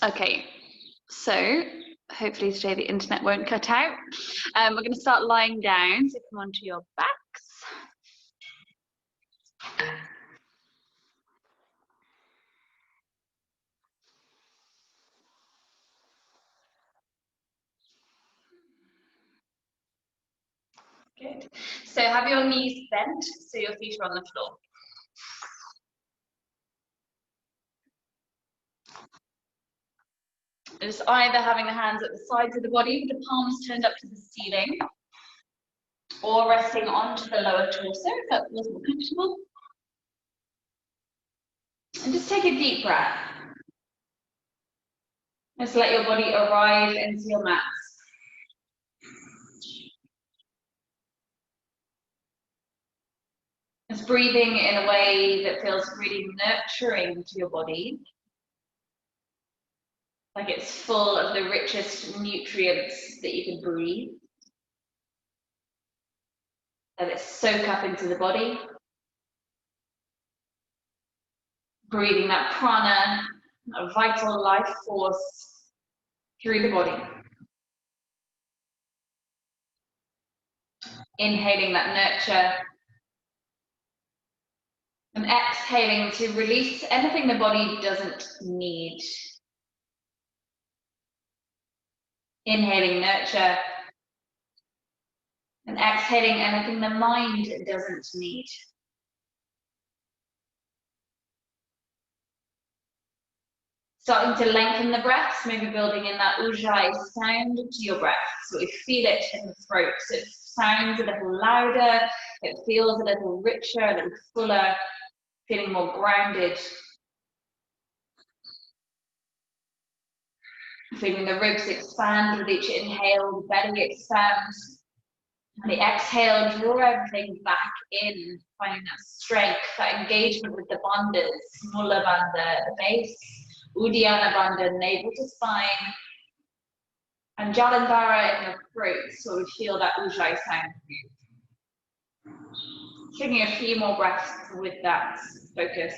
Okay, so hopefully today the internet won't cut out. We're going to start lying down, so come onto your backs. Good. So have your knees bent so your feet are on the floor. Just either having the hands at the sides of the body with the palms turned up to the ceiling, or resting onto the lower torso if that feels more comfortable. And just take a deep breath. Just let your body arrive into your mats. Just breathing in a way that feels really nurturing to your body. Like it's full of the richest nutrients that you can breathe. Let it soak up into the body. Breathing that prana, a vital life force through the body. Inhaling that nurture. And exhaling to release anything the body doesn't need. Inhaling nurture. And exhaling anything the mind doesn't need. Starting to lengthen the breaths, maybe building in that ujjayi sound to your breath. So we feel it in the throat. So it sounds a little louder, it feels a little richer, a little fuller, feeling more grounded. Feeling the ribs expand with each inhale, the belly expands. And the exhale, draw everything back in, finding that strength, that engagement with the bandhas, Mula Bandha, the base, Uddiyana Bandha, navel to spine, and Jalandhara in your throat, so we feel that Ujjayi sound. Taking a few more breaths with that focus.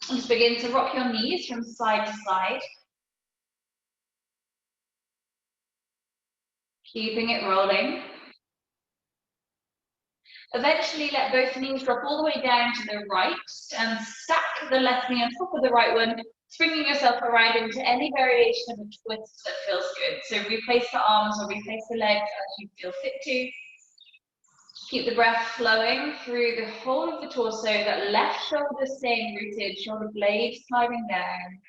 And just begin to rock your knees from side to side. Keeping it rolling. Eventually let both knees drop all the way down to the right and stack the left knee on top of the right one, swinging yourself around into any variation of a twist that feels good. So replace the arms or replace the legs as you feel fit to. Keep the breath flowing through the whole of the torso, that left shoulder staying rooted, shoulder blade sliding down.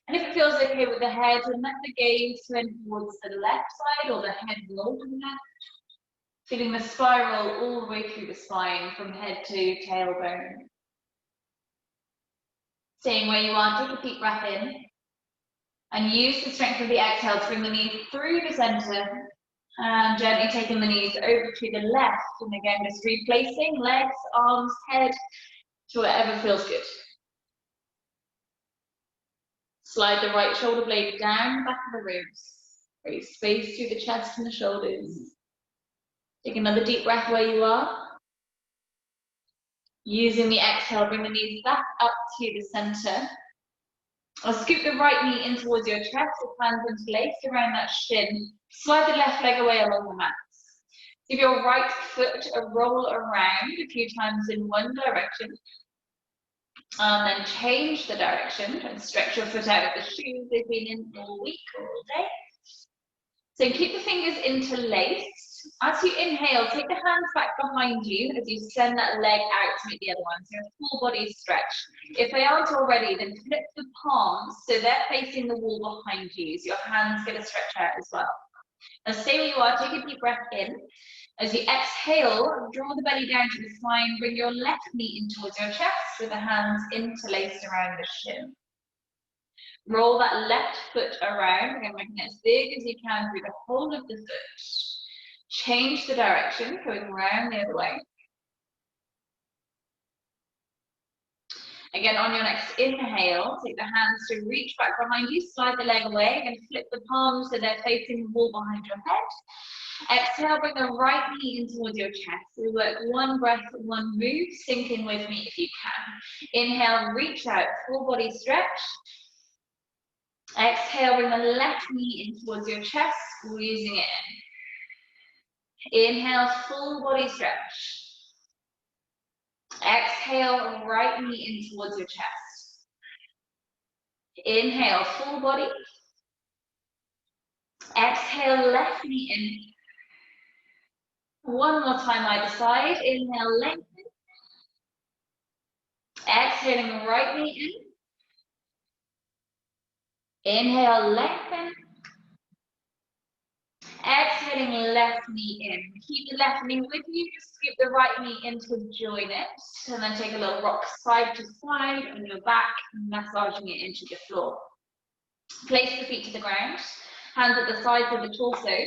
And if it feels okay with the head, then let the gaze turn towards the left side or the head roll to the left. Feeling the spiral all the way through the spine from head to tailbone. Staying where you are, take a deep breath in. And use the strength of the exhale to bring the knees through the center. And gently taking the knees over to the left. And again, just replacing legs, arms, head to wherever feels good. Slide the right shoulder blade down, back of the ribs. Create space through the chest and the shoulders. Take another deep breath where you are. Using the exhale, bring the knees back up to the center. I'll scoop the right knee in towards your chest, with hands interlaced around that shin. Slide the left leg away along the mat. Give your right foot a roll around a few times in one direction. And then change the direction and stretch your foot out of the shoes they've been in all week or all day. So keep the fingers interlaced. As you inhale, take the hands back behind you as you send that leg out to meet the other one. So a full body stretch. If they aren't already, then flip the palms so they're facing the wall behind you. So your hands get a stretch out as well. Now stay where you are, take a deep breath in. As you exhale, draw the belly down to the spine, bring your left knee in towards your chest with the hands interlaced around the shin. Roll that left foot around, again making it as big as you can through the whole of the foot. Change the direction, going around the other way. Again, on your next inhale, take the hands to reach back behind you, slide the leg away, and flip the palms so they're facing the wall behind your head. Exhale, bring the right knee in towards your chest. We work one breath, one move. Sink in with me if you can. Inhale, reach out, full body stretch. Exhale, bring the left knee in towards your chest, squeezing it in. Inhale, full body stretch. Exhale, right knee in towards your chest. Inhale, full body. Exhale, left knee in. One more time either side. Inhale, lengthen. Exhaling, right knee in. Inhale, lengthen. Exhaling, left knee in. Keep the left knee with you. Just scoop the right knee in to join it. And then take a little rock side to side on your back, massaging it into the floor. Place the feet to the ground. Hands at the sides of the torso.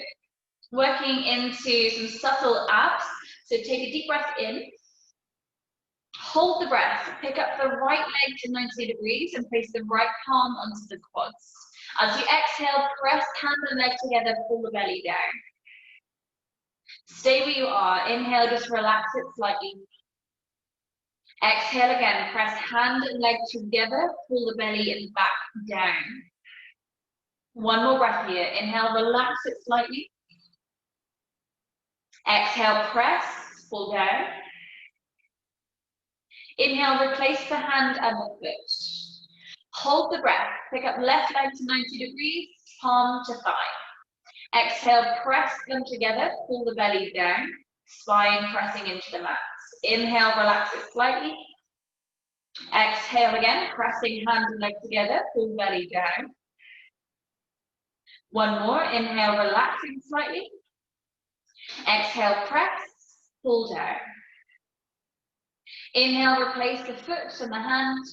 Working into some subtle abs. So take a deep breath in. Hold the breath. Pick up the right leg to 90 degrees and place the right palm onto the quads. As you exhale, press hand and leg together, pull the belly down. Stay where you are. Inhale, just relax it slightly. Exhale again, press hand and leg together, pull the belly and back down. One more breath here. Inhale, relax it slightly. Exhale, press, pull down. Inhale, replace the hand and the foot. Hold the breath. Pick up left leg to 90 degrees, palm to thigh. Exhale, press them together, pull the belly down, spine pressing into the mat. Inhale, relax it slightly. Exhale again, pressing hand and leg together, pull belly down. One more, inhale, relaxing slightly. Exhale, press, pull down. Inhale, replace the foot and the hand.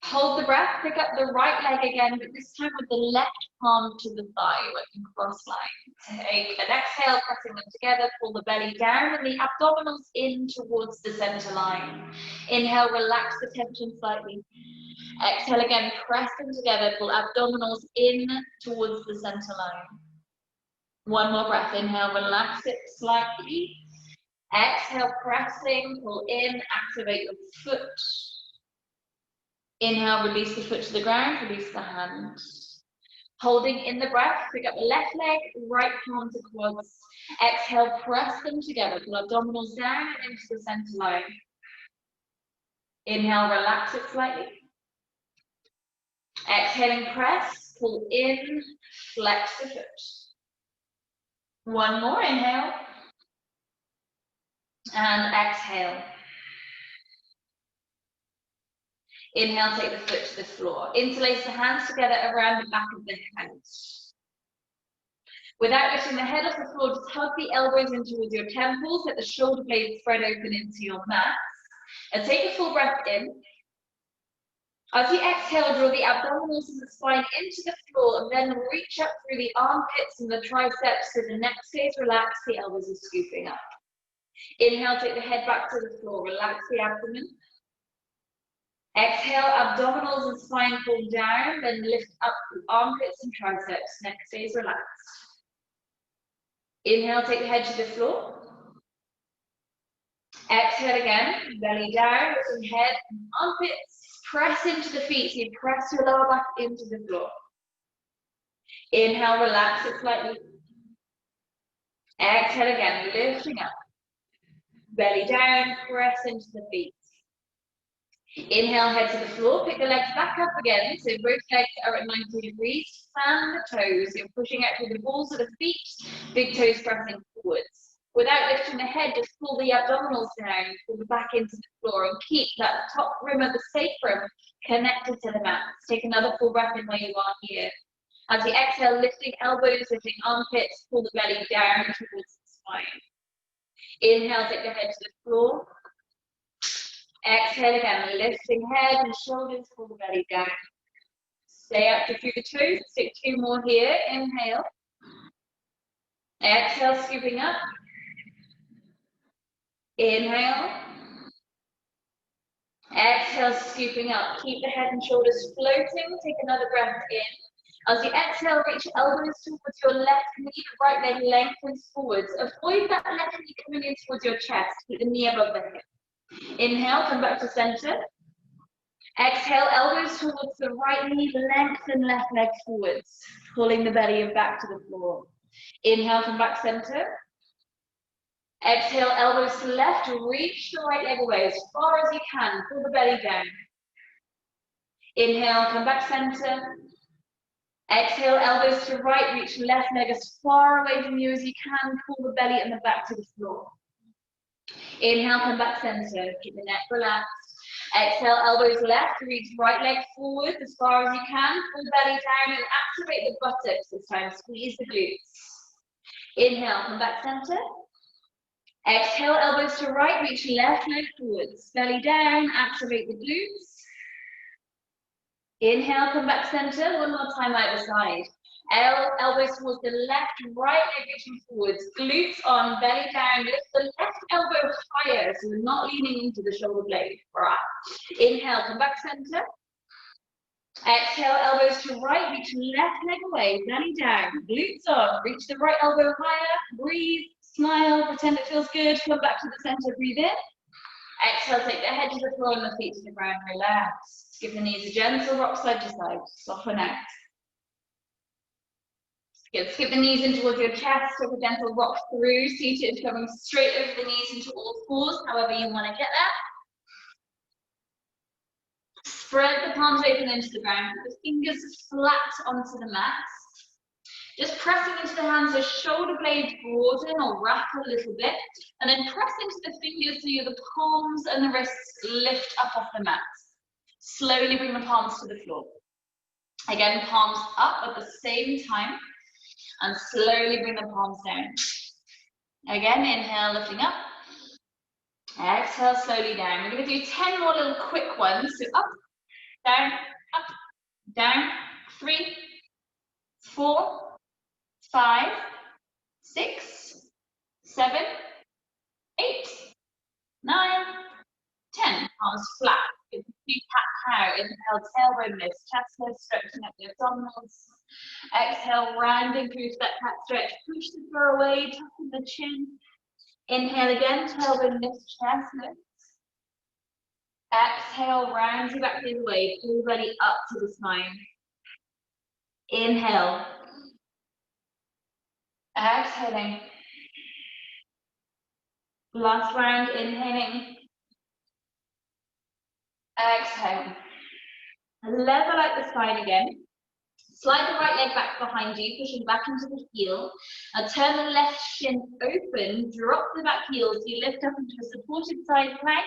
Hold the breath, pick up the right leg again, but this time with the left palm to the thigh, working cross line. Take an exhale, pressing them together, pull the belly down and the abdominals in towards the center line. Inhale, relax the tension slightly. Exhale again, press them together, pull abdominals in towards the center line. One more breath, inhale, relax it slightly. Exhale, pressing, pull in, activate your foot. Inhale, release the foot to the ground, release the hand. Holding in the breath, pick up the left leg, right palm to quads. Exhale, press them together, pull abdominals down and into the center line. Inhale, relax it slightly. Exhaling, press, pull in, flex the foot. One more, inhale. And exhale. Inhale, take the foot to the floor. Interlace the hands together around the back of the head. Without lifting the head off the floor, just hug the elbows in towards your temples, let the shoulder blades spread open into your mat. And take a full breath in. As you exhale, draw the abdominals and the spine into the floor, and then reach up through the armpits and the triceps so the neck stays relaxed, the elbows are scooping up. Inhale, take the head back to the floor, relax the abdomen. Exhale, abdominals and spine pull down, then lift up the armpits and triceps, neck stays relaxed. Inhale, take the head to the floor. Exhale again, belly down, lifting head and armpits, press into the feet, so you press your lower back into the floor. Inhale, relax it slightly. Exhale again, lifting up. Belly down, press into the feet. Inhale, head to the floor, pick the legs back up again, so both legs are at 90 degrees, fan the toes, you're pushing out through the balls of the feet, big toes pressing forwards. Without lifting the head, just pull the abdominals down, pull the back into the floor, and keep that top rim of the sacrum connected to the mat. Take another full breath in where you are here. As you exhale, lifting elbows, lifting armpits, pull the belly down towards the spine. Inhale, take the head to the floor. Exhale again, lifting head and shoulders, pull the belly down. Stay active through the toes, stick two more here. Inhale. Exhale, scooping up. Inhale. Exhale, scooping up. Keep the head and shoulders floating. Take another breath in. As you exhale, reach your elbows towards your left knee, the right leg lengthens forwards. Avoid that left knee coming in towards your chest, keep the knee above the hip. Inhale, come back to center. Exhale, elbows towards the right knee, lengthen left leg forwards, pulling the belly back to the floor. Inhale, come back center. Exhale, elbows to left, reach the right leg away as far as you can, pull the belly down. Inhale, come back center. Exhale, elbows to right, reach left leg as far away from you as you can, pull the belly and the back to the floor. Inhale, come back center, keep the neck relaxed. Exhale, elbows left, reach right leg forward as far as you can, pull belly down and activate the buttocks this time, squeeze the glutes. Inhale, come back center. Exhale, elbows to right, reach left leg forwards, belly down, activate the glutes. Inhale, come back center, one more time either side. Elbows towards the left, right leg reaching forwards, glutes on, belly down, lift the left elbow higher, so we're not leaning into the shoulder blade. Right. Inhale, come back center. Exhale, elbows to right, reach left leg away, belly down, glutes on, reach the right elbow higher, breathe, smile, pretend it feels good, come back to the center, breathe in. Exhale, take the head to the floor and the feet to the ground, relax. Give the knees a gentle rock side to side, soften out. Good. Skip the knees in towards your chest, take a gentle rock through, seated, coming straight over the knees into all fours, however you want to get there. Spread the palms open into the ground, put the fingers flat onto the mat. Just pressing into the hands, the shoulder blades broaden or wrap a little bit, and then press into the fingers so the palms and the wrists lift up off the mat. Slowly bring the palms to the floor. Again, palms up at the same time, and slowly bring the palms down. Again, inhale, lifting up. Exhale, slowly down. We're going to do 10 more little quick ones. So up, down, 3, 4, 5, 6, 7, 8, 9, 10. Palms flat. Good. Cat-cow. Inhale, tailbone lifts, chest lifts, stretching up the abdominals. Exhale, rounding through to that cat stretch. Push the floor away, tucking the chin. Inhale again, tailbone lifts, chest lifts. Exhale, round your back the other way, pull the belly up to the spine. Inhale. Exhaling. Last round, inhaling. Exhale. Level out the spine again. Slide the right leg back behind you, pushing back into the heel. Now turn the left shin open, drop the back heel so you lift up into a supported side plank.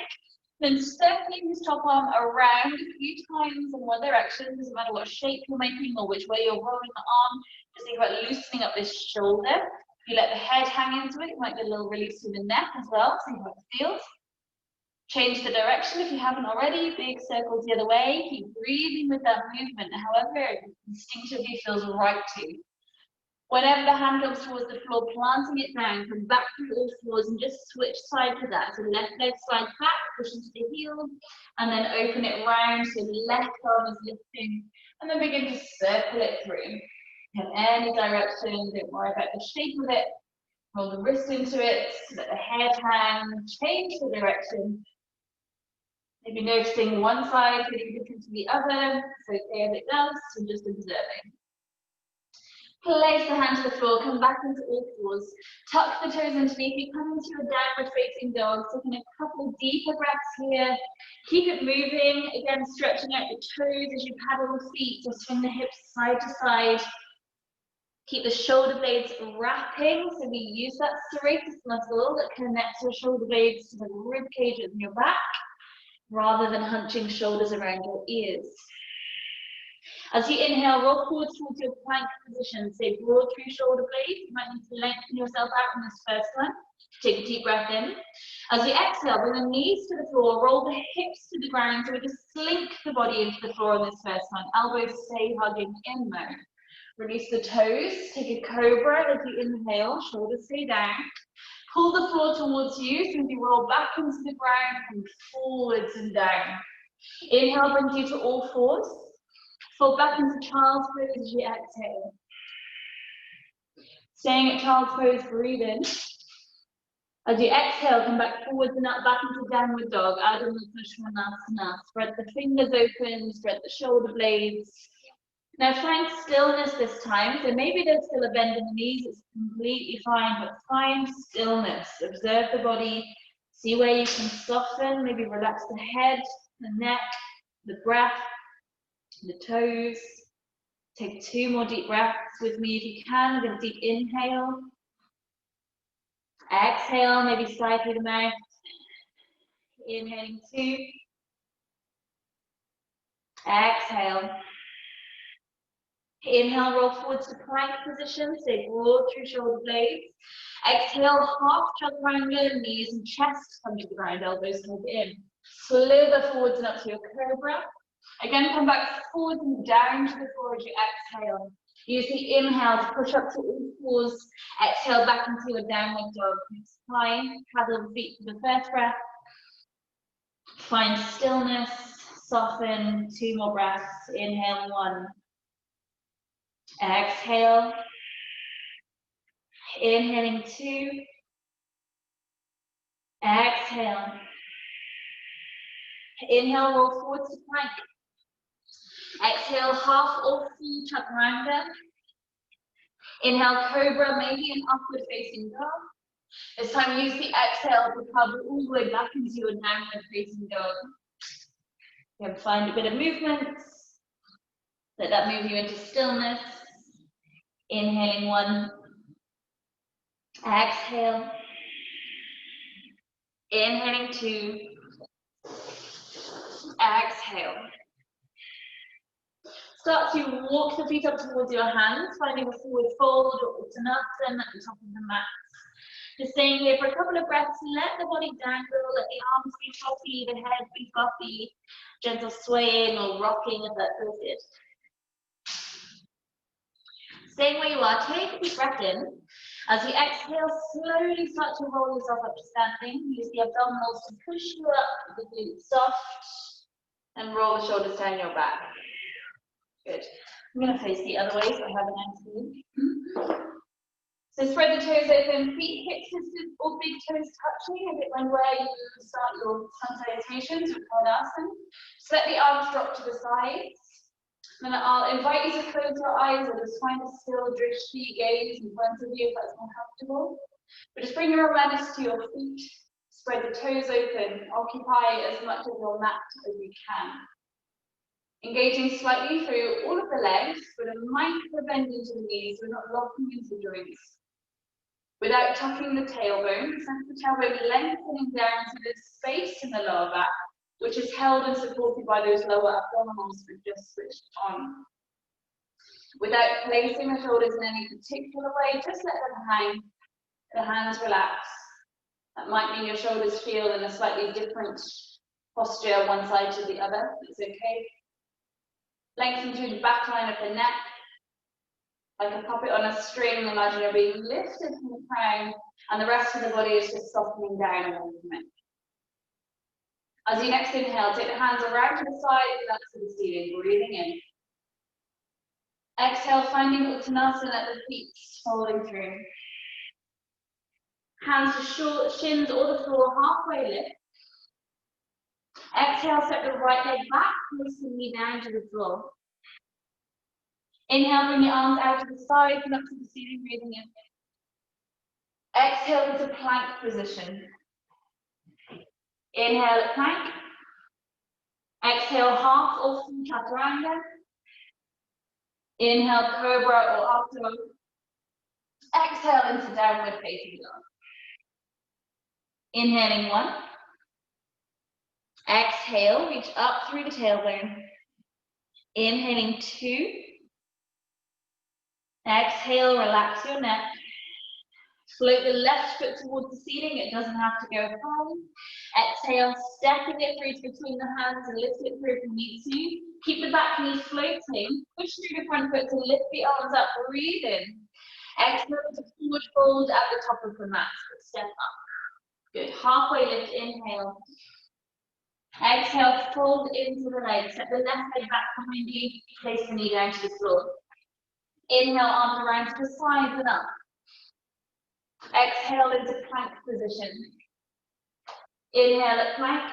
Then circling this top arm around a few times in one direction, doesn't matter what shape you're making or which way you're rolling the arm. Just think about loosening up this shoulder. If you let the head hang into it, you might get a little release in the neck as well, see how it feels. Change the direction if you haven't already, big circles the other way. Keep breathing with that movement, however it instinctively feels right to. Whenever the hand comes towards the floor, planting it down, come back through all fours and just switch side to that. So left leg slide back, push into the heel, and then open it round so left arm is lifting, and then begin to circle it through. In any direction, don't worry about the shape of it. Roll the wrist into it, let the head hang, change the direction. Maybe noticing one side feeling different to the other. It's okay if it does, and just observing. Place the hand to the floor, come back into all fours. Tuck the toes underneath you, come into a downward facing dog. Taking a couple deeper breaths here. Keep it moving. Again, stretching out the toes as you paddle the feet or swing the hips side to side. Keep the shoulder blades wrapping, so we use that serratus muscle that connects your shoulder blades to the rib cage in your back, rather than hunching shoulders around your ears. As you inhale, roll forward towards your plank position. Stay broad through shoulder blades. You might need to lengthen yourself out in this first one. Take a deep breath in. As you exhale, bring the knees to the floor, roll the hips to the ground. So we just slink the body into the floor in this first one. Elbows stay hugging in mode. Release the toes. Take a cobra as you inhale. Shoulders stay down. Pull the floor towards you. So as you roll back into the ground and forwards and down. Inhale brings you to all fours. Fold back into child's pose as you exhale. Staying at child's pose, breathe in. As you exhale, come back forwards and up, back into downward dog. Adho Mukha Svanasana. Spread the fingers open, spread the shoulder blades. Now find stillness this time. So maybe there's still a bend in the knees, it's completely fine, but find stillness. Observe the body, see where you can soften, maybe relax the head, the neck, the breath, the toes. Take 2 more deep breaths with me if you can. We're going to deep inhale. Exhale, maybe sigh through the mouth. Inhaling 2. Exhale. Inhale, roll forwards to plank position. Stay broad through shoulder blades. Exhale, half chaturanga, knees and chest come to the ground, elbows hug in. Slither forwards and up to your cobra. Again, come back forwards and down to the floor as you exhale. Use the inhale to push up to all fours. Exhale back into your downward dog. Spine, paddle the feet for the first breath. Find stillness, soften. 2 more breaths. Inhale, 1. Exhale. Inhaling 2. Exhale. Inhale, roll forward to plank. Exhale, half or full chaturanga. Inhale, cobra, maybe an upward facing dog. This time use the exhale to paddle all the way back into your downward facing dog. You can find a bit of movement. Let that move you into stillness. Inhaling 1. Exhale. Inhaling 2. Exhale. Start to walk the feet up towards your hands, finding a forward fold or uttanasana at the top of the mat. Just staying here for a couple of breaths. Let the body dangle, let the arms be floppy, the head be fluffy, gentle swaying or rocking if that feels good. Staying where you are, take a deep breath in. As you exhale, slowly start to roll yourself up to standing. Use the abdominals to push you up, the glutes soft, and roll the shoulders down your back. Good. I'm going to face the other way so I have an angle. So spread the toes open, feet, hips, sisters, or big toes touching, a bit like where you start your sun salutations with Pranasana. Just let the arms drop to the sides. Then I'll invite you to close your eyes or just find a still drishti gaze in front of you if that's more comfortable. But just bring your awareness to your feet, spread the toes open, occupy as much of your mat as you can. Engaging slightly through all of the legs with a micro bend into the knees, we're not locking into joints. Without tucking the tailbone, sense the tailbone lengthening down to this space in the lower back, which is held and supported by those lower abdominals we've just switched on. Without placing the shoulders in any particular way, just let them hang, the hands relax. That might mean your shoulders feel in a slightly different posture, one side to the other, it's okay. Lengthen through the back line of the neck, like a puppet on a string. Imagine you're being lifted from the crown, and the rest of the body is just softening down away from it. As you next inhale, take the hands around to the side, relax to the ceiling, breathing in. Exhale, finding uttanasana at the feet, folding through. Hands to shins or the floor, halfway lift. Exhale, step the right leg back, lifting me down to the floor. Inhale, bring your arms out to the sides and up to the ceiling, breathing in. Exhale into plank position. Inhale at plank. Exhale, half or full chaturanga. Inhale, cobra or up dog. Exhale into downward facing dog. Inhaling 1. Exhale, reach up through the tailbone. Inhaling 2. Exhale, relax your neck. Float the left foot towards the ceiling, it doesn't have to go high. Exhale, stepping it through between the hands and lift it through if you need to. Keep the back knee floating. Push through the front foot to lift the arms up, breathe in. Exhale to forward fold at the top of the mat, step up. Good, halfway lift, inhale. Exhale, fold into the legs. Set the left leg back behind you. Place the knee down to the floor. Inhale, arms around to the sides and up. Exhale into plank position. Inhale at plank.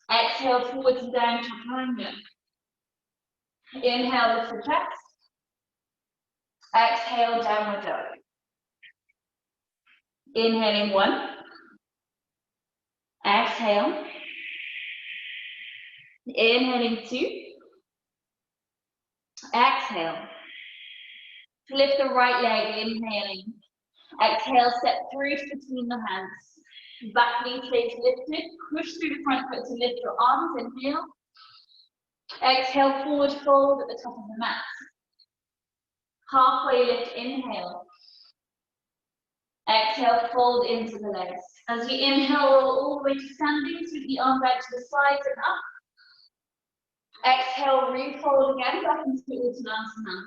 Exhale, forwards and down, chaturanga. Inhale, lift the chest. Exhale, downward dog. Inhaling 1. Exhale. Inhaling 2. Exhale. Lift the right leg, inhaling. Exhale, step through between the hands. Back knee stays lifted. Push through the front foot to lift your arms, inhale. Exhale, forward fold at the top of the mat. Halfway lift, inhale. Exhale, fold into the legs. As you inhale, roll all the way to standing, sweep the arms out to the sides and up. Exhale, refold again, back into Uttanasana.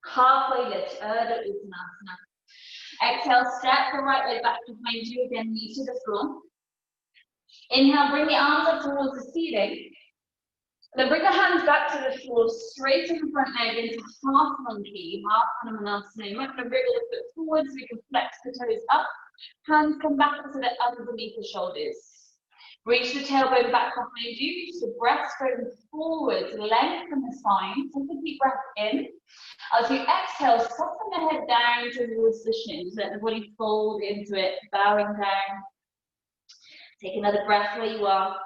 Halfway lift, Urdhva Uttanasana. Exhale, step the right leg back behind you, again, knee to the floor. Inhale, bring the arms up towards the ceiling. Then bring the hands back to the floor, straighten the front leg into half monkey, half NamaSTE. You might want to wriggle the foot forward so we can flex the toes up. Hands come back so that underneath the shoulders. Reach the tailbone back behind you, reach the breastbone forward, lengthen the spine. Take a deep breath in. As you exhale, soften the head down towards the shins. Let the body fold into it, bowing down. Take another breath where you are.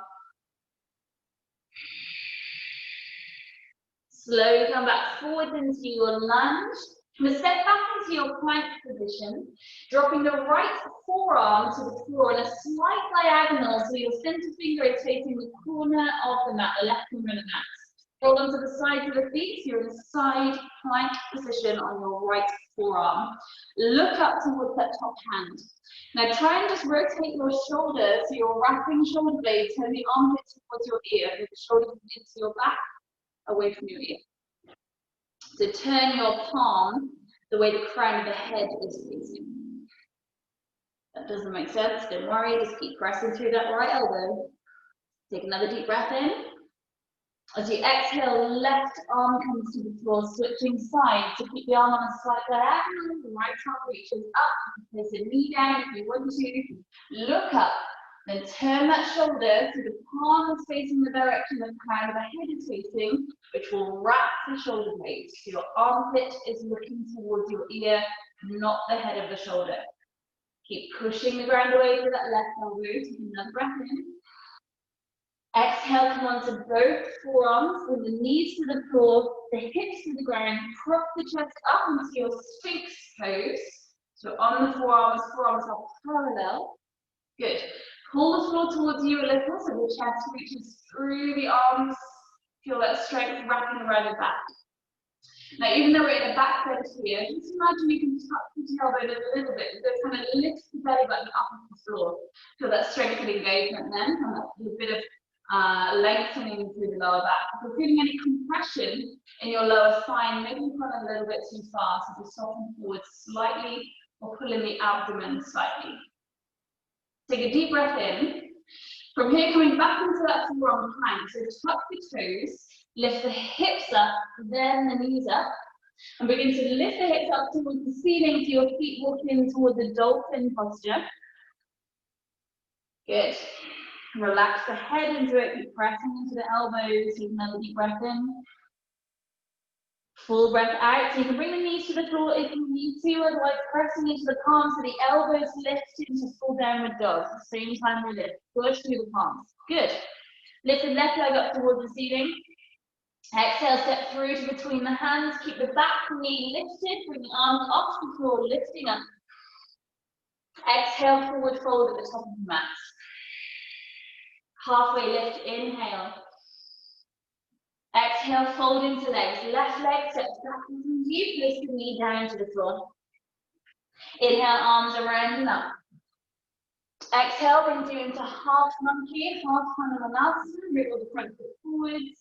Slowly come back forward into your lunge. Step back into your plank position, dropping the right forearm to the floor in a slight diagonal so your center finger is facing the corner of the mat, the left corner of the mat. Roll onto the sides of the feet, so you're in a side plank position on your right forearm. Look up towards that top hand. Now try and just rotate your shoulders so you're wrapping shoulder blades, turn the armpit towards your ear, and the shoulders into your back, away from your ear. So turn your palm the way the crown of the head is facing. That doesn't make sense, don't worry, just keep pressing through that right elbow. Take another deep breath in. As you exhale, left arm comes to the floor, switching sides. So keep the arm on a slight diagonal, the right arm reaches up, place the knee down if you want to. Look up, then turn that shoulder so the palm is facing the direction the crown of the head is facing, which will wrap the shoulder blades. So your armpit is looking towards your ear, not the head of the shoulder. Keep pushing the ground away to that left elbow. Take another breath in. Exhale, come onto both forearms, bring the knees to the floor, the hips to the ground, prop the chest up into your Sphinx pose. So on the forearms are parallel. Good. Pull the floor towards you a little so the chest reaches through the arms. Feel that strength wrapping around the back. Now, even though we're in a back bend here, just imagine you can tuck the tailbone a little bit. So kind of lift the belly button up off the floor. Feel that strength and engagement then, and a bit of lengthening through the lower back. If you're feeling any compression in your lower spine, maybe you've gone a little bit too far, so just soften forward slightly or pull in the abdomen slightly. Take a deep breath in. From here, coming back into that forearm plank, so tuck the toes, lift the hips up, then the knees up, and begin to lift the hips up towards the ceiling so your feet walk in towards the dolphin posture. Good. Relax the head into it, keep pressing into the elbows. Take another deep breath in. Full breath out. So you can bring the knees to the floor if you need to, otherwise pressing into the palms so the elbows lift into full downward dog. At the same time we lift. Push through the palms. Good. Lift the left leg up towards the ceiling. Exhale, step through to between the hands. Keep the back knee lifted. Bring the arms off the floor, lifting up. Exhale, forward fold at the top of the mat. Halfway lift, inhale. Exhale, fold into legs. Left leg steps back behind you. Place the knee down to the floor. Inhale, arms around and up. Exhale, brings you into half monkey, half NamaSTE. Wriggle the front foot forwards.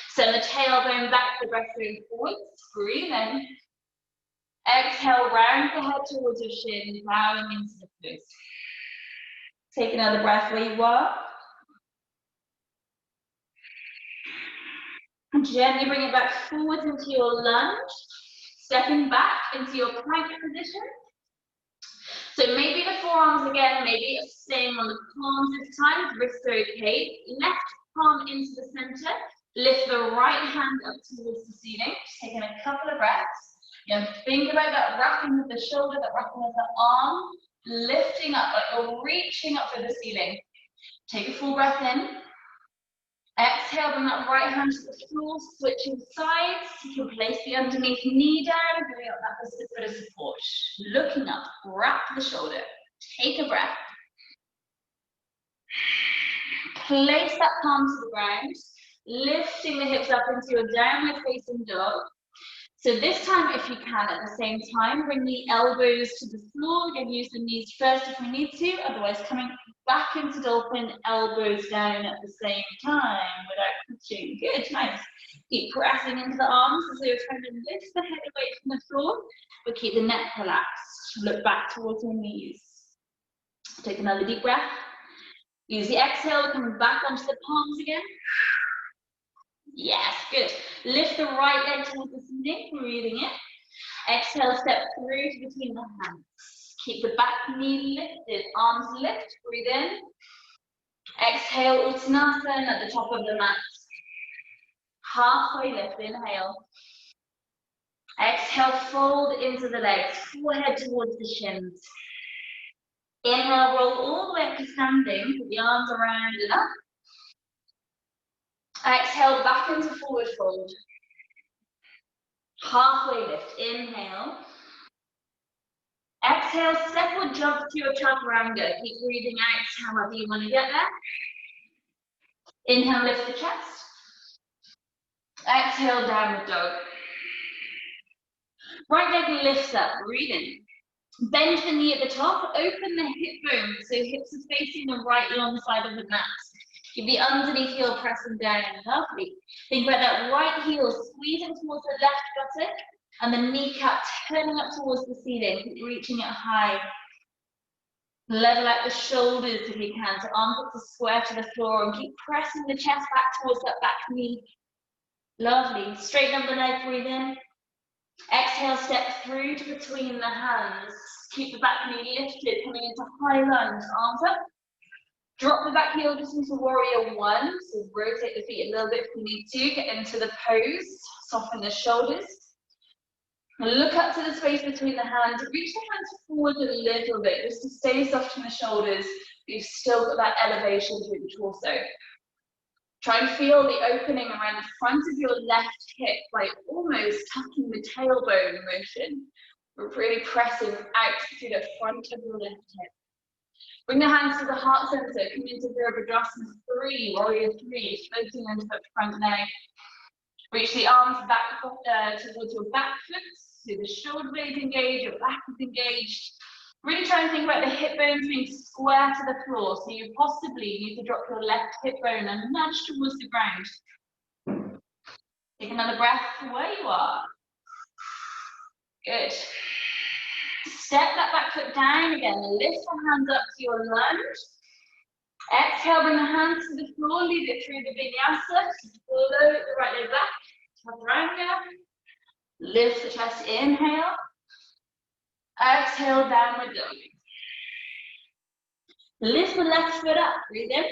Send the tailbone back, the breastbone forwards. Breathe in. Exhale, round the head towards your shin, bowing into the pose. Take another breath where you are. Gently bring it back forwards into your lunge, stepping back into your plank position. So maybe the forearms again, maybe staying on the palms this time, wrists are okay. Left palm into the center, lift the right hand up towards the ceiling, just taking a couple of breaths. Think about that wrapping of the shoulder, that wrapping of the arm, lifting up, like you're reaching up for the ceiling. Take a full breath in. Exhale, bring that right hand to the floor, switching sides. You can place the underneath knee down, bring up that bit of support. Looking up, wrap the shoulder. Take a breath. Place that palm to the ground, lifting the hips up into your downward facing dog. So this time, if you can, at the same time, bring the elbows to the floor. Again, use the knees first if we need to, otherwise coming back into dolphin, elbows down at the same time without pushing. Good, nice. Keep pressing into the arms as though you're trying to lift the head away from the floor, but keep the neck relaxed. Look back towards your knees. Take another deep breath. Use the exhale, coming back onto the palms again. Yes, good. Lift the right leg towards the ceiling, breathing in. Exhale, step through to between the hands. Keep the back knee lifted, arms lift, breathe in. Exhale, Uttanasana at the top of the mat. Halfway lift, inhale. Exhale, fold into the legs, forehead towards the shins. Inhale, roll all the way up to standing, put the arms around and up. Exhale, back into forward fold. Halfway lift, inhale. Exhale, step or jump to your chaturanga. Keep breathing out however you want to get there. Inhale, lift the chest. Exhale, downward dog. Right leg lifts up, breathe in. Bend the knee at the top, open the hip bone, so hips are facing the right long side of the mat. Keep the underneath heel pressing down, lovely. Think about that right heel squeezing towards the left buttock, and the kneecap turning up towards the ceiling, keep reaching it high. Level out the shoulders if you can, so armpits are square to the floor, and keep pressing the chest back towards that back knee. Lovely. Straighten up the leg, breathe in. Exhale, step through to between the hands. Keep the back knee lifted, coming into high lunge, arms up. Drop the back heel just into warrior one. So rotate the feet a little bit if you need to. Get into the pose. Soften the shoulders. And look up to the space between the hands. Reach the hands forward a little bit just to stay soft in the shoulders. But you've still got that elevation through the torso. Try and feel the opening around the front of your left hip by almost tucking the tailbone motion. We're really pressing out through the front of your left hip. Bring the hands to the heart center, come into Virabhadrasana 3, warrior 3, floating into the front leg. Reach the arms back towards your back foot, so the shoulder blades engage, your back is engaged. Really try and think about the hip bones being square to the floor, so you possibly need to drop your left hip bone and nudge towards the ground. Take another breath where you are. Good. Step that back foot down again, lift the hands up to your lunge. Exhale, bring the hands to the floor, lead it through the vinyasa. Float the right leg back, chaturanga. Lift the chest, inhale. Exhale, downward dog. Lift the left foot up, breathe in.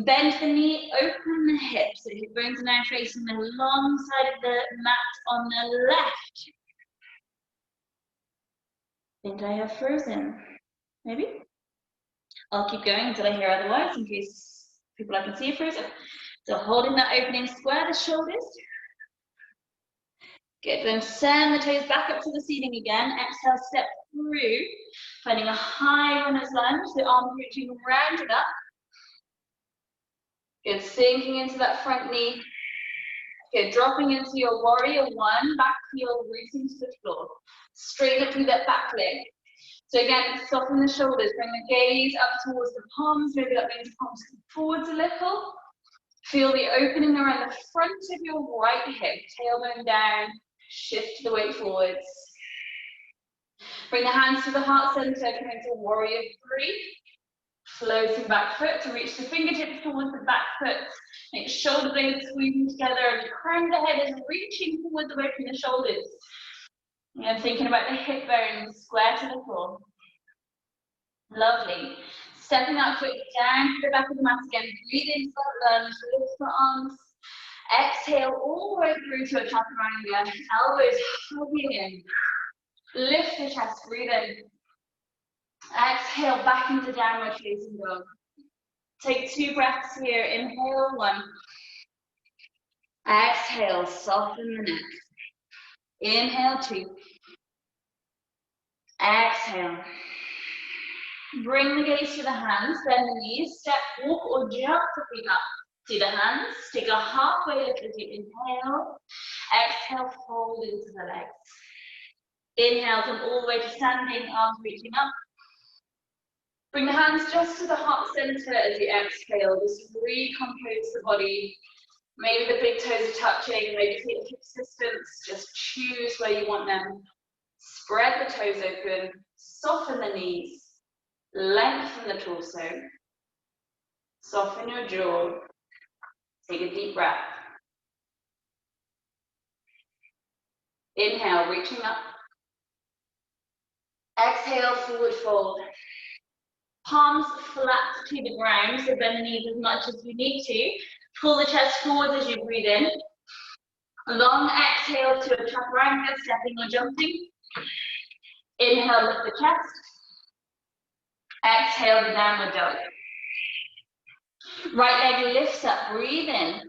Bend the knee, open the hips. So hip bones are now facing the long side of the mat on the left. Think I have frozen, maybe? I'll keep going until I hear otherwise, in case people I can see are frozen. So holding that opening, square the shoulders. Good, then send the toes back up to the ceiling again. Exhale, step through, finding a high runner's lunge, the arms reaching round and up. Good, sinking into that front knee. Good, dropping into your warrior one, back heel rooting to the floor. Straighten up through that back leg. So again, soften the shoulders, bring the gaze up towards the palms, maybe that means the palms come forwards a little. Feel the opening around the front of your right hip, tailbone down, shift the weight forwards. Bring the hands to the heart center, come into warrior three. Floating back foot to reach the fingertips towards the back foot. Make shoulder blades squeezing together and the crown of the head is reaching towards away from the shoulders. And thinking about the hip bones square to the floor. Lovely. Stepping that foot down to the back of the mat again. Breathe into that lunge, lift the arms. Exhale all the way through to a chaturanga. Elbows hugging in. Lift the chest, breathe in. Exhale back into downward facing dog. Take 2 breaths here. Inhale, 1. Exhale, soften the neck. Inhale, 2. Exhale. Bring the gaze to the hands, bend the knees, step, walk or jump the feet up to the hands. Take a halfway lift as you inhale. Exhale, fold into the legs. Inhale, come all the way to standing, arms reaching up. Bring the hands just to the heart center as you exhale. Just recompose the body. Maybe the big toes are touching, maybe feet at hip distance. Just choose where you want them. Spread the toes open, soften the knees, lengthen the torso, soften your jaw. Take a deep breath. Inhale, reaching up. Exhale, forward fold. Palms flat to the ground, so bend the knees as much as you need to. Pull the chest forward as you breathe in. Long exhale to a chaturanga, stepping or jumping. Inhale, lift the chest. Exhale, the downward dog. Right leg lifts up, breathe in.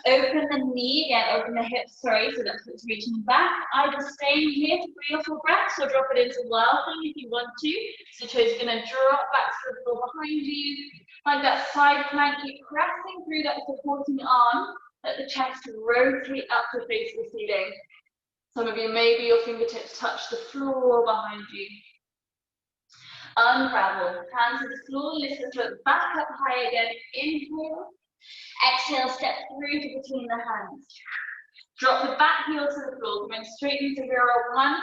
Open the knee again, open the hips, sorry, so that's what's reaching back. Either staying here for 3 or 4 breaths or drop it into wild thing if you want to. So toes are going to drop back to the floor behind you. Like that side plank, keep pressing through that supporting arm. Let the chest rotate up to face the ceiling. Some of you, maybe your fingertips touch the floor behind you. Unravel, hands to the floor, lift the foot back up high again. Inhale. Exhale, step through to between the hands. Drop the back heel to the floor, coming straight into Warrior 1.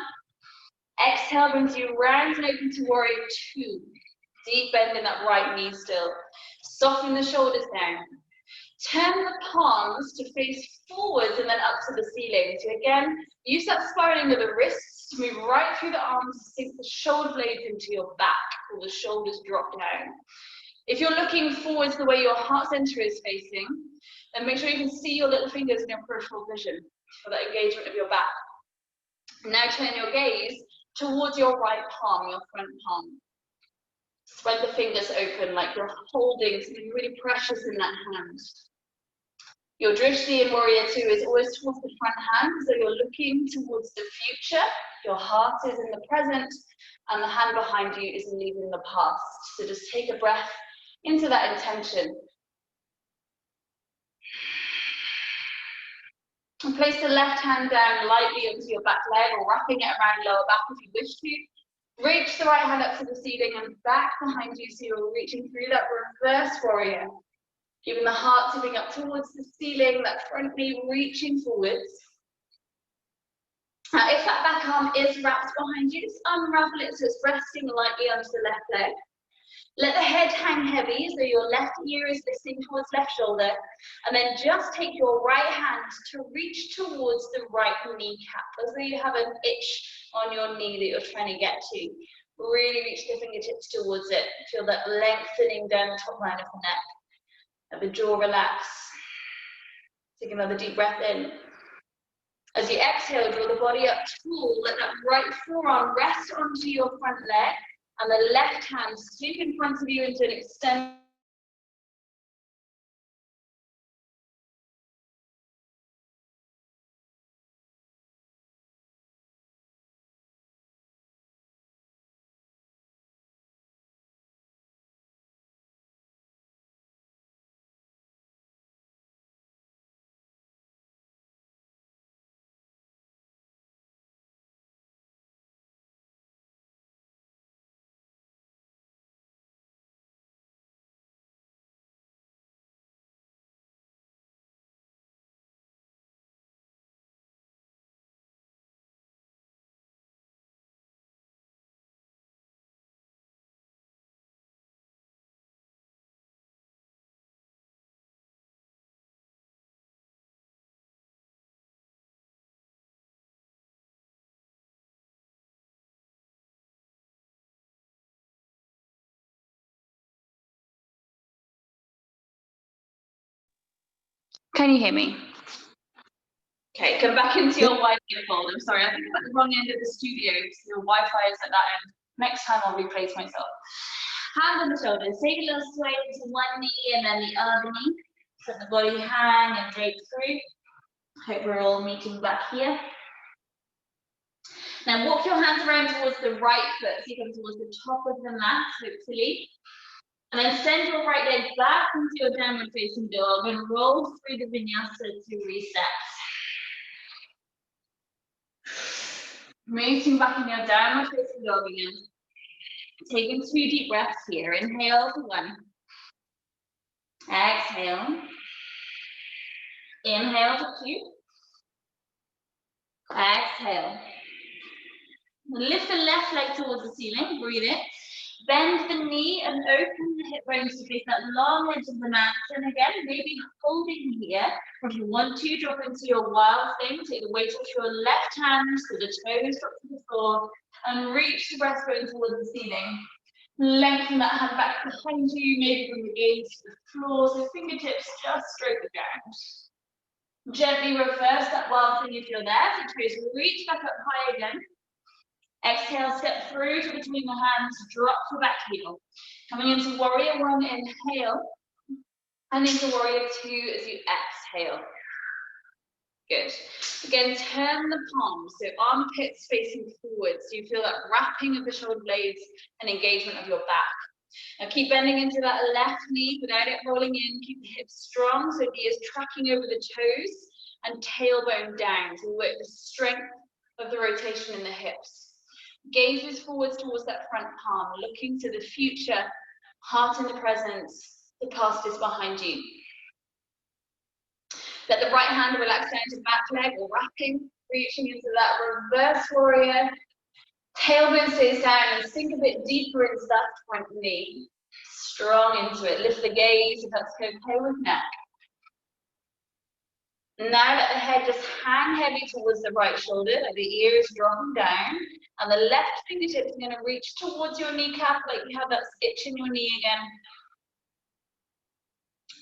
Exhale brings you round and open to Warrior 2. Deep bend in that right knee still. Soften the shoulders down. Turn the palms to face forwards and then up to the ceiling. So again, use that spiraling of the wrists to move right through the arms, sink the shoulder blades into your back, or the shoulders drop down. If you're looking forwards the way your heart center is facing, then make sure you can see your little fingers in your peripheral vision for that engagement of your back. Now turn your gaze towards your right palm, your front palm. Spread the fingers open like you're holding something really precious in that hand. Your drishti in Warrior 2 is always towards the front hand, so you're looking towards the future. Your heart is in the present, and the hand behind you is leaving the past. So just take a breath into that intention. And place the left hand down lightly onto your back leg, or wrapping it around lower back if you wish to. Reach the right hand up to the ceiling and back behind you, so you're reaching through that reverse warrior. Keeping the heart tipping up towards the ceiling, that front knee reaching forwards. Now, if that back arm is wrapped behind you, just unravel it so it's resting lightly onto the left leg. Let the head hang heavy, so your left ear is lifting towards left shoulder. And then just take your right hand to reach towards the right kneecap, as though you have an itch on your knee that you're trying to get to. Really reach the fingertips towards it. Feel that lengthening down the top line of the neck. Let the jaw relax. Take another deep breath in. As you exhale, draw the body up tall. Let that right forearm rest onto your front leg, and the left hand sweep in front of you into an extend. Can you hear me? Okay, come back into your Wi-Fi fold. I'm sorry, I think I'm at the wrong end of the studio, so your Wi-Fi is at that end. Next time I'll replace myself. Hand on the shoulders. Take a little sway into one knee and then the other knee. Let the body hang and drape through. Hope we're all meeting back here. Now walk your hands around towards the right foot, so you come towards the top of the mat, hopefully. And then send your right leg back into your downward facing dog and roll through the vinyasa to reset. Moving back in your downward facing dog again. Taking 2 deep breaths here. Inhale for 1. Exhale. Inhale for 2. Exhale. Lift the left leg towards the ceiling. Breathe in. Bend the knee and open the hip bones to face that long edge of the mat. And again, maybe holding here. Or if you want to, drop into your wild thing. Take the weight off your left hand so the toes drop to the floor. And reach the breastbone towards the ceiling. Lengthen that hand back behind you. Maybe bring the gaze to the floor. So fingertips just stroke the ground. Gently reverse that wild thing if you're there. So toes reach back up high again. Exhale, step through to between the hands, drop the back heel. Coming into warrior 1, inhale. And into warrior 2 as you exhale. Good. Again, turn the palms, so armpits facing forward. So you feel that wrapping of the shoulder blades and engagement of your back. Now keep bending into that left knee without it rolling in. Keep the hips strong, so the ears tracking over the toes and tailbone down. So work the strength of the rotation in the hips. Gazes forwards towards that front palm, looking to the future, heart in the present, the past is behind you. Let the right hand relax down to back leg or wrapping, reaching into that reverse warrior. Tailbone stays down and sink a bit deeper into that front knee. Strong into it. Lift the gaze if that's okay with neck. Now let the head just hang heavy towards the right shoulder, like the ears dropping down, and the left fingertips are going to reach towards your kneecap, like you have that itch in your knee again.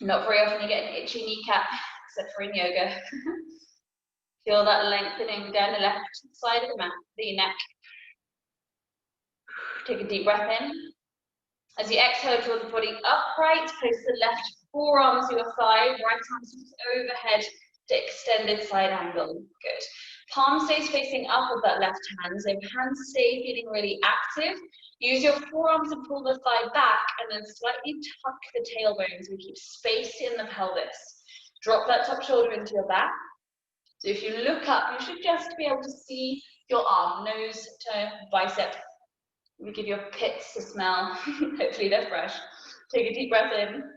Not very often you get an itchy kneecap, except for in yoga. Feel that lengthening down the left side of the mat, the neck. Take a deep breath in. As you exhale, draw the body upright, place the left forearm to your thigh, right arm sits overhead to extended side angle. Good. Palm stays facing up with that left hand, so hands stay feeling really active. Use your forearms to pull the thigh back and then slightly tuck the tailbones and keep space in the pelvis. Drop that top shoulder into your back. So if you look up, you should just be able to see your arm, nose to bicep. We give your pits a smell. Hopefully they're fresh. Take a deep breath in.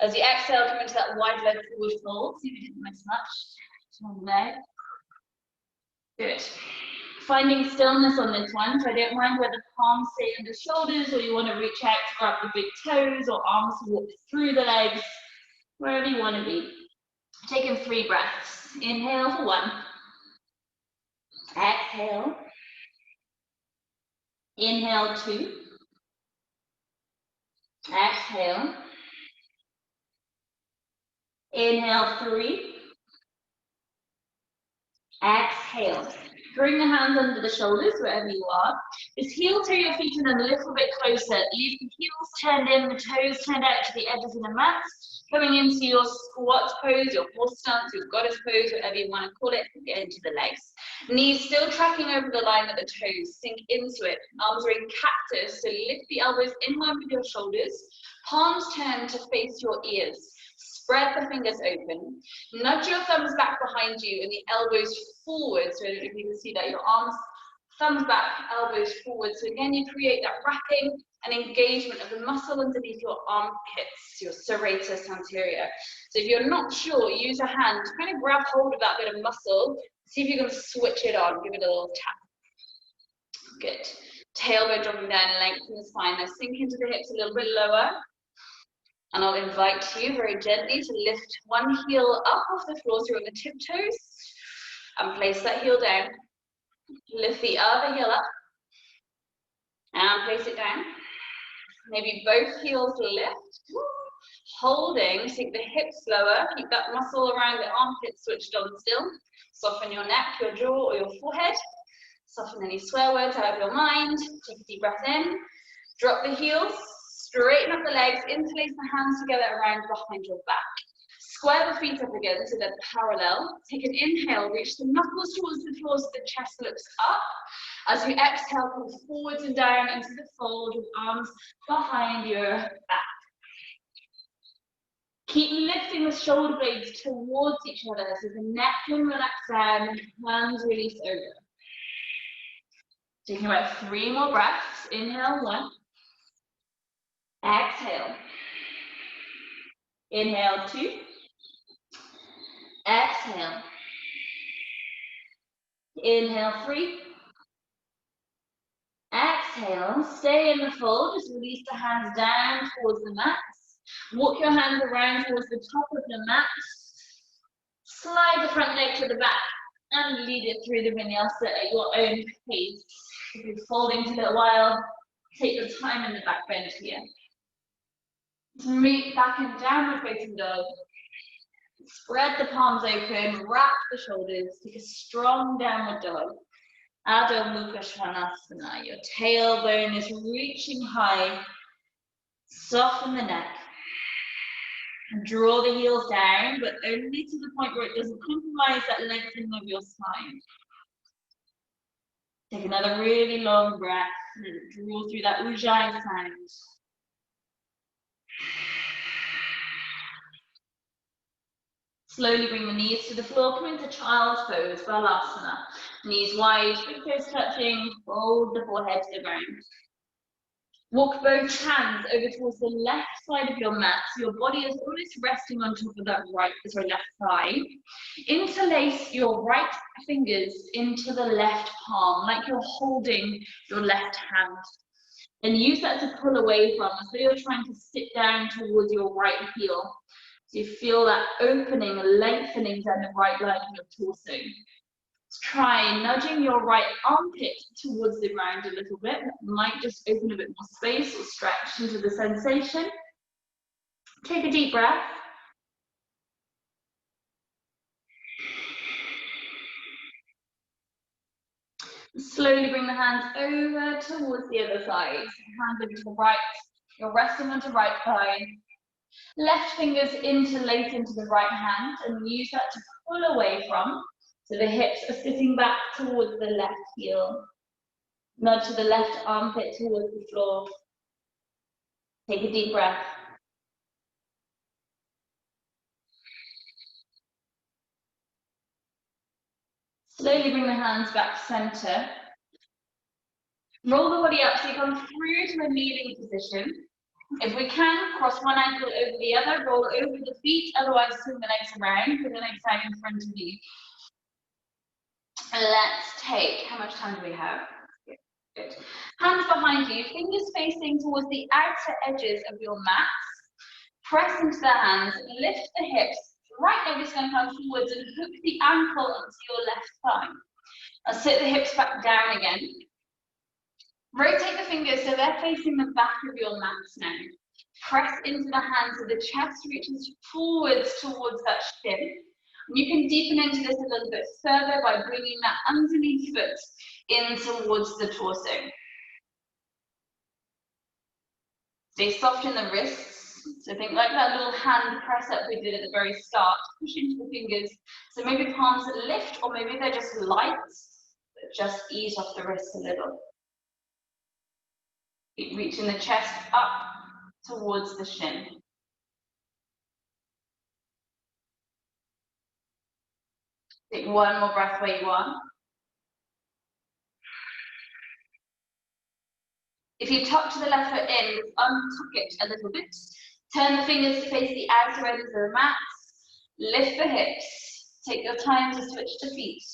As you exhale, come into that wide leg forward fold. See if you didn't miss much. Turn the leg. Good. Finding stillness on this one, so I don't mind whether palms stay under shoulders or you want to reach out to grab the big toes or arms to walk through the legs, wherever you want to be. Taking 3 breaths. Inhale for 1. Exhale. Inhale 2. Exhale. Inhale 3. Exhale. Bring the hands under the shoulders wherever you are. Just heel to your feet and then a little bit closer. Leave the heels turned in, the toes turned out to the edges of the mat. Coming into your squat pose, your horse stance, your goddess pose, whatever you want to call it. Get into the legs. Knees still tracking over the line of the toes. Sink into it. Arms are in cactus, so lift the elbows inward with your shoulders. Palms turn to face your ears. Spread the fingers open. Nudge your thumbs back behind you and the elbows forward. So I don't know if you can see that. Your arms, thumbs back, elbows forward. So again, you create that wrapping and engagement of the muscle underneath your armpits, your serratus anterior. So if you're not sure, use a hand to kind of grab hold of that bit of muscle. See if you can switch it on. Give it a little tap. Good. Tailbone dropping down, lengthen the spine. Now sink into the hips a little bit lower. And I'll invite you very gently to lift one heel up off the floor, so you're on the tiptoes, and place that heel down. Lift the other heel up, and place it down. Maybe both heels lift. Holding, take the hips lower, keep that muscle around the armpit switched on still. Soften your neck, your jaw, or your forehead. Soften any swear words out of your mind. Take a deep breath in. Drop the heels, straighten up the legs, interlace the hands together around behind your back. Square the feet up again so they're parallel. Take an inhale, reach the knuckles towards the floor so the chest looks up. As you exhale, come forwards and down into the fold with arms behind your back. Keep lifting the shoulder blades towards each other so the neck can relax down, hands release over. Taking about 3 more breaths. Inhale, 1. Exhale. Inhale, 2. Exhale. Inhale, 3. Exhale. Stay in the fold. Just release the hands down towards the mat. Walk your hands around towards the top of the mat. Slide the front leg to the back and lead it through the vinyasa at your own pace. If you're folding for a little while, take your time in the back bend here. Meet back in downward facing dog. Spread the palms open, wrap the shoulders, take a strong downward dog. Adho Mukha Svanasana. Your tailbone is reaching high. Soften the neck. And draw the heels down, but only to the point where it doesn't compromise that lengthening of your spine. Take another really long breath. Draw through that Ujjayi sound. Slowly bring the knees to the floor. Come into child's pose, Balasana. Knees wide, big toes touching. Fold the forehead to the ground. Walk both hands over towards the left side of your mat, so your body is always resting on top of that left thigh. Interlace your right fingers into the left palm, like you're holding your left hand. And use that to pull away from, as though you're trying to sit down towards your right heel. So you feel that opening, lengthening down the right line of your torso. Try nudging your right armpit towards the ground a little bit. That might just open a bit more space or stretch into the sensation. Take a deep breath. Slowly bring the hands over towards the other side. Hands over to the right. You're resting onto right thigh. Left fingers interlace into the right hand and use that to pull away from. So the hips are sitting back towards the left heel. Nudge to the left armpit towards the floor. Take a deep breath. Slowly bring the hands back to center. Roll the body up so you come through to a kneeling position. If we can, cross one ankle over the other, roll over the feet, otherwise swing the legs around, put the legs out in front of you. Let's take, how much time do we have? Good. Hands behind you, fingers facing towards the outer edges of your mat. Press into the hands, lift the hips, right leg is going to come forwards and hook the ankle onto your left thigh. Now sit the hips back down again. Rotate the fingers so they're facing the back of your mat now. Press into the hands so the chest reaches forwards towards that shin. You can deepen into this a little bit further by bringing that underneath foot in towards the torso. Stay soft in the wrists. So think like that little hand press up we did at the very start. Push into the fingers. So maybe palms lift or maybe they're just light, but just ease off the wrists a little. Keep reaching the chest up towards the shin. Take one more breath where you are. If you tuck to the left foot in, untuck it a little bit. Turn the fingers to face the outer edges of the mat. Lift the hips. Take your time to switch to feet.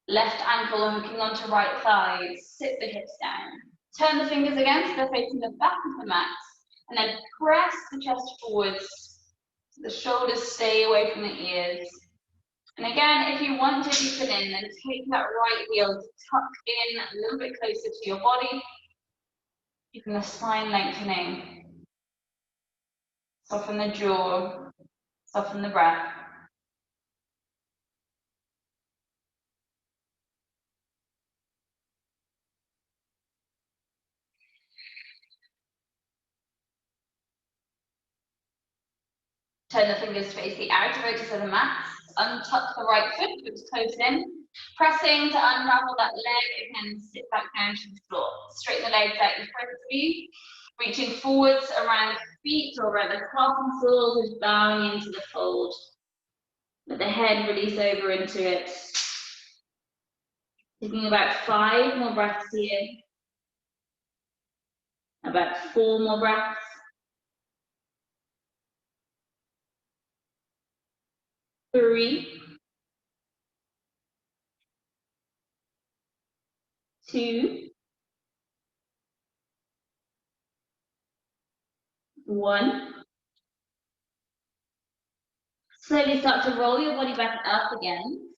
Left ankle hooking onto right thigh. Sit the hips down. Turn the fingers again so they're facing the back of the mat. And then press the chest forwards. So the shoulders stay away from the ears. And again, if you want to deepen in, then take that right heel to tuck in a little bit closer to your body. Keeping the spine lengthening. Soften the jaw, soften the breath. Turn the fingers to face the outer edges of the mat. Untuck the right foot, which is close in. Pressing to unravel that leg, again, sit back down to the floor. Straighten the legs out in front of you. Reaching forwards around the feet or around the calf muscles, just bowing into the fold. Let the head release over into it. Taking about 5 more breaths here. About 4 more breaths. 3, 2, 1. Slowly start to roll your body back up again.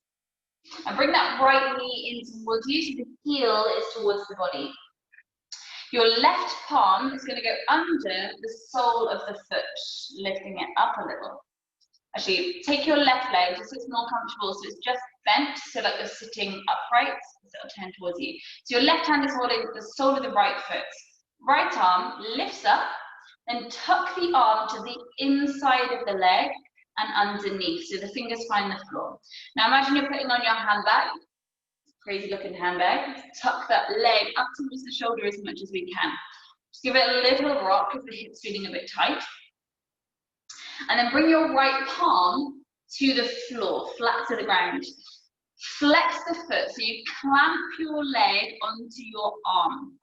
And bring that right knee in towards you so the heel is towards the body. Your left palm is going to go under the sole of the foot, lifting it up a little. Actually, take your left leg just so it's more comfortable, so it's just bent, so that you're sitting upright, so it'll turn towards you. So your left hand is holding the sole of the right foot. Right arm lifts up, then tuck the arm to the inside of the leg and underneath, so the fingers find the floor. Now imagine you're putting on your handbag, crazy looking handbag. Tuck that leg up towards the shoulder as much as we can. Just give it a little rock if the hip's feeling a bit tight. And then bring your right palm to the floor, flat to the ground. Flex the foot, so you clamp your leg onto your arm.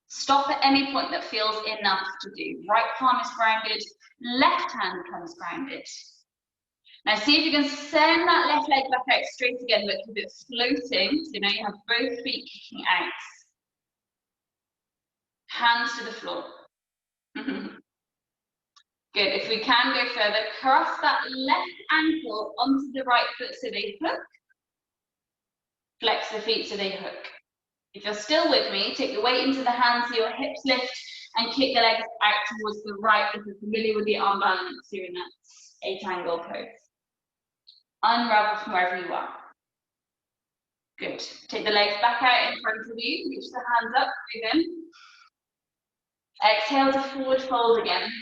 Stop at any point that feels enough to do. Right palm is grounded, left hand comes grounded. Now see if you can send that left leg back out straight again, but keep it floating, so now you have both feet kicking out. Hands to the floor. Good, if we can go further, cross that left ankle onto the right foot so they hook. Flex the feet so they hook. If you're still with me, take your weight into the hands so your hips lift and kick the legs out towards the right if you're familiar with the arm balance. You're in that 8-angle pose. Unravel from wherever you are. Good. Take the legs back out in front of you. Reach the hands up. Breathe in. Exhale to forward fold again.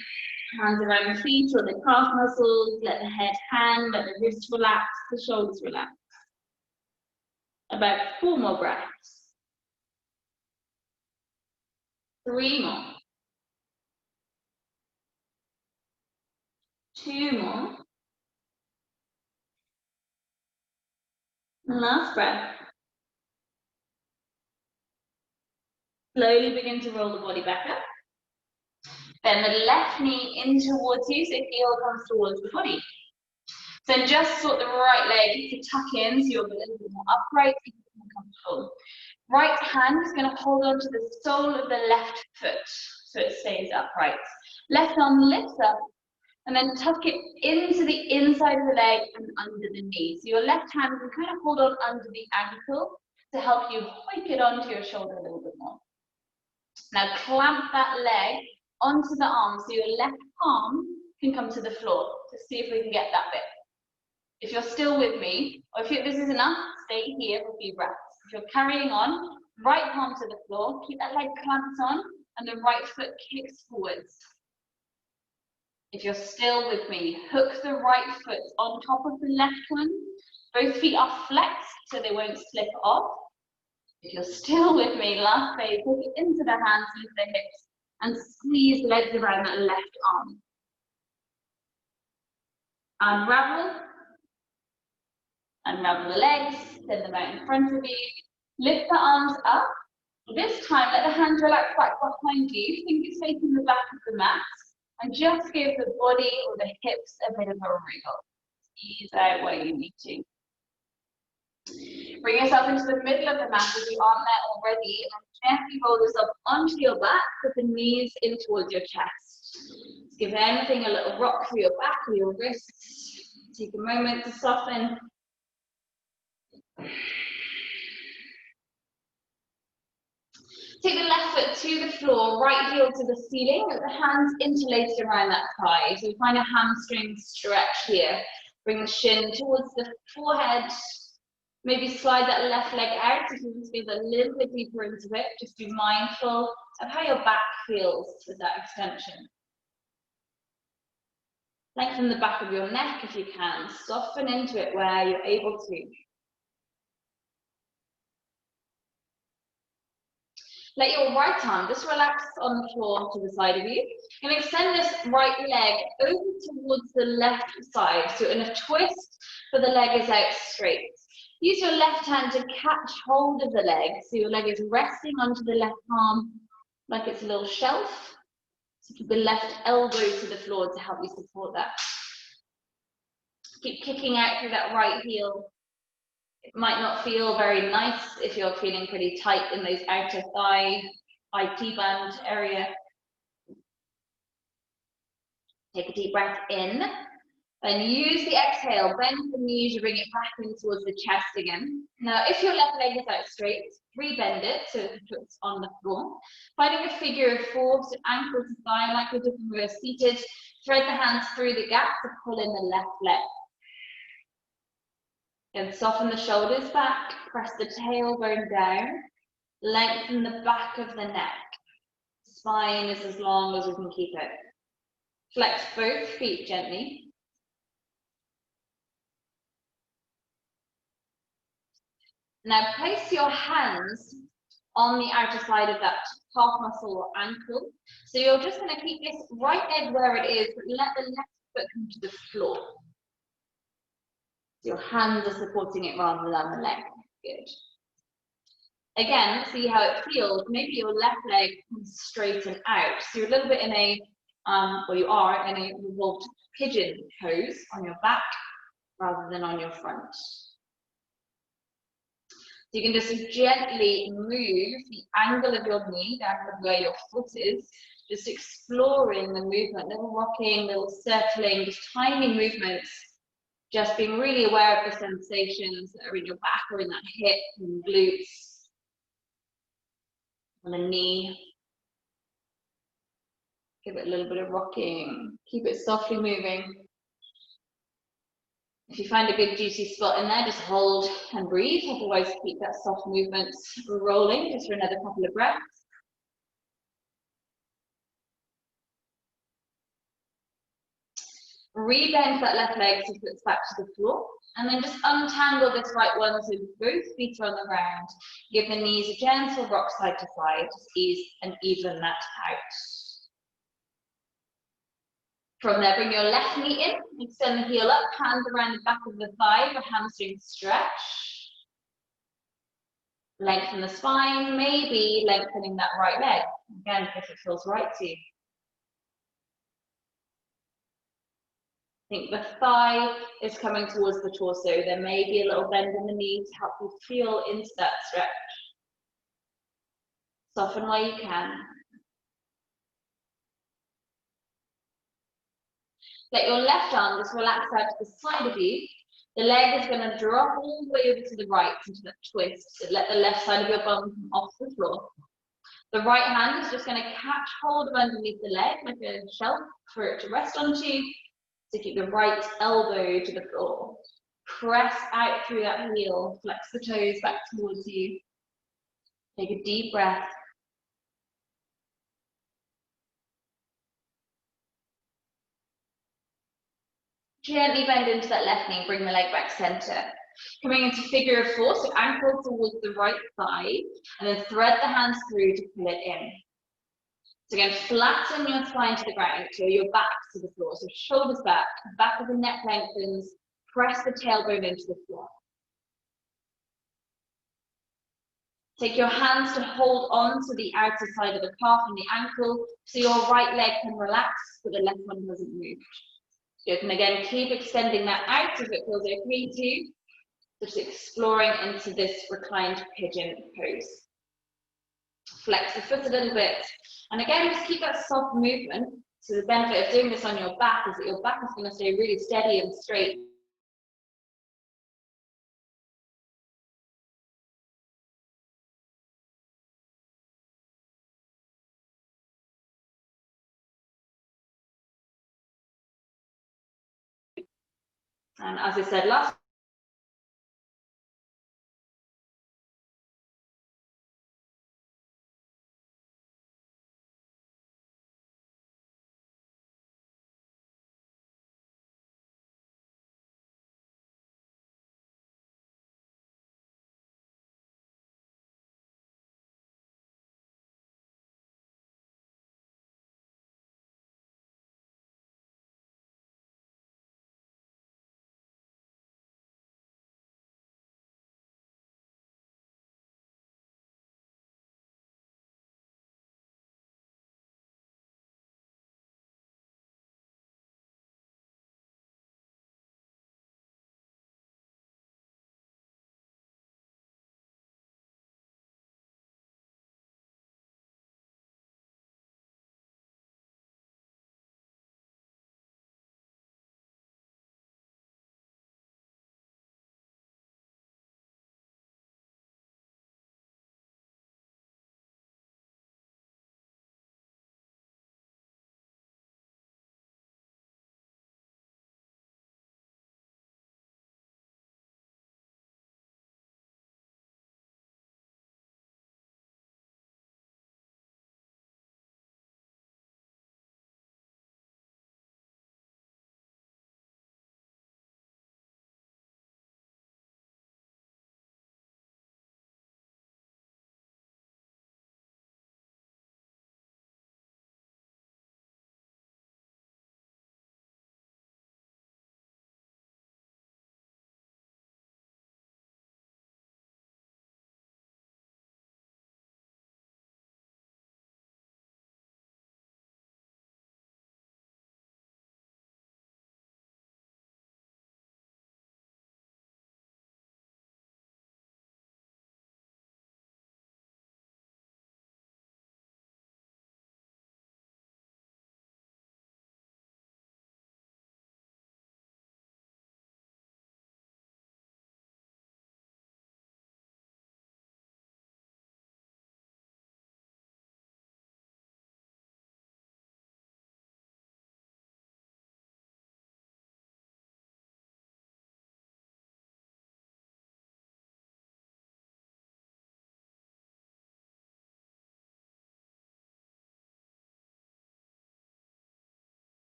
Hands around the feet or the calf muscles. Let the head hang. Let the wrists relax. The shoulders relax. About 4 more breaths. 3 more. 2 more. Last breath. Slowly begin to roll the body back up. Then the left knee in towards you, so heel comes towards the body. Then just sort the right leg to tuck in, so you're a little bit more upright, more comfortable. Right hand is going to hold on to the sole of the left foot, so it stays upright. Left arm lifts up, and then tuck it into the inside of the leg and under the knee. So your left hand can kind of hold on under the ankle to help you hoik it onto your shoulder a little bit more. Now clamp that leg onto the arm so your left palm can come to the floor. To see if we can get that bit. If you're still with me, or if this is enough, stay here for a few breaths. If you're carrying on, right palm to the floor, keep that leg clamped on, and the right foot kicks forwards. If you're still with me, hook the right foot on top of the left one. Both feet are flexed so they won't slip off. If you're still with me, last phase, hook it into the hands, lift the hips, and squeeze the legs around that left arm. Unravel. Unravel the legs, send them out in front of you. Lift the arms up. This time, let the hands relax back behind you. Fingers facing the back of the mat. And just give the body or the hips a bit of a wriggle. Ease out where you need to. Bring yourself into the middle of the mat if you aren't there already. And gently roll yourself onto your back with the knees in towards your chest. Just give anything a little rock through your back or your wrists. Take a moment to soften. Take the left foot to the floor, right heel to the ceiling, with the hands interlaced around that thigh. So we find a hamstring stretch here. Bring the shin towards the forehead. Maybe slide that left leg out if you want to get a little bit deeper into it. Just be mindful of how your back feels with that extension. Lengthen the back of your neck if you can. Soften into it where you're able to. Let your right arm just relax on the floor to the side of you. And extend this right leg over towards the left side. So in a twist, but the leg is out straight. Use your left hand to catch hold of the leg. So your leg is resting onto the left arm like it's a little shelf. So keep the left elbow to the floor to help you support that. Keep kicking out through that right heel. It might not feel very nice if you're feeling pretty tight in those outer thigh, IT band area. Take a deep breath in, then use the exhale, bend the knees, you bring it back in towards the chest again. Now, if your left leg is out straight, rebend it so it's on the floor. Finding a figure of four, so ankle to thigh, like we're doing when we're seated. Thread the hands through the gap to pull in the left leg. Then soften the shoulders back, press the tailbone down, lengthen the back of the neck. Spine is as long as we can keep it. Flex both feet gently. Now place your hands on the outer side of that calf muscle or ankle. So you're just going to keep this right leg where it is, but let the left foot come to the floor. Your hands are supporting it rather than the leg. Good. Again, see how it feels. Maybe your left leg comes straight and out. So you're a little bit in a, well, you are in a revolved pigeon pose on your back rather than on your front. So you can just gently move the angle of your knee down to where your foot is, just exploring the movement, little rocking, little circling, just tiny movements. Just being really aware of the sensations that are in your back or in that hip and glutes, on the knee. Give it a little bit of rocking. Keep it softly moving. If you find a good juicy spot in there, just hold and breathe. Otherwise, keep that soft movement rolling just for another couple of breaths. Rebend that left leg so it's back to the floor. And then just untangle this right one so both feet are on the ground. Give the knees a gentle rock side to side. Just ease and even that out. From there, bring your left knee in. Extend the heel up, hands around the back of the thigh for hamstring stretch. Lengthen the spine, maybe lengthening that right leg. Again, if it feels right to you. I think the thigh is coming towards the torso. There may be a little bend in the knee to help you feel into that stretch. Soften where you can. Let your left arm just relax out to the side of you. The leg is going to drop all the way over to the right into that twist. So let the left side of your bum come off the floor. The right hand is just going to catch hold of underneath the leg like a shelf for it to rest onto. So keep the right elbow to the floor. Press out through that heel. Flex the toes back towards you. Take a deep breath. Gently bend into that left knee, bring the leg back center. Coming into figure of four, so ankle towards the right thigh, and then thread the hands through to pull it in. So again, flatten your spine to the ground, so your back to the floor. So shoulders back, back of the neck lengthens, press the tailbone into the floor. Take your hands to hold on to the outer side of the calf and the ankle, so your right leg can relax, but the left one doesn't move. You can again keep extending that out if it feels okay to you. Just exploring into this reclined pigeon pose. Flex the foot a little bit. And again, just keep that soft movement. So the benefit of doing this on your back is that your back is going to stay really steady and straight. And as I said last,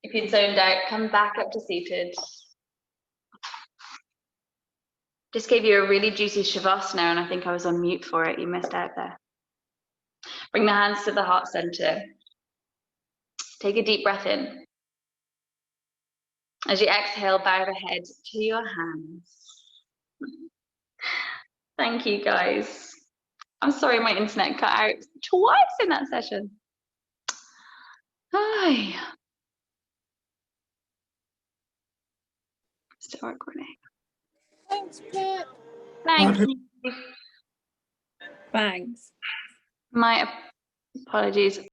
if you'd zoned out, come back up to seated. Just gave you a really juicy shavasana, and I think I was on mute for it. You missed out there. Bring the hands to the heart center. Take a deep breath in. As you exhale, bow the head to your hands. Thank you, guys. I'm sorry my internet cut out twice in that session. Hi. Still recording. Thanks, Pip. Thank you. Thanks. My apologies.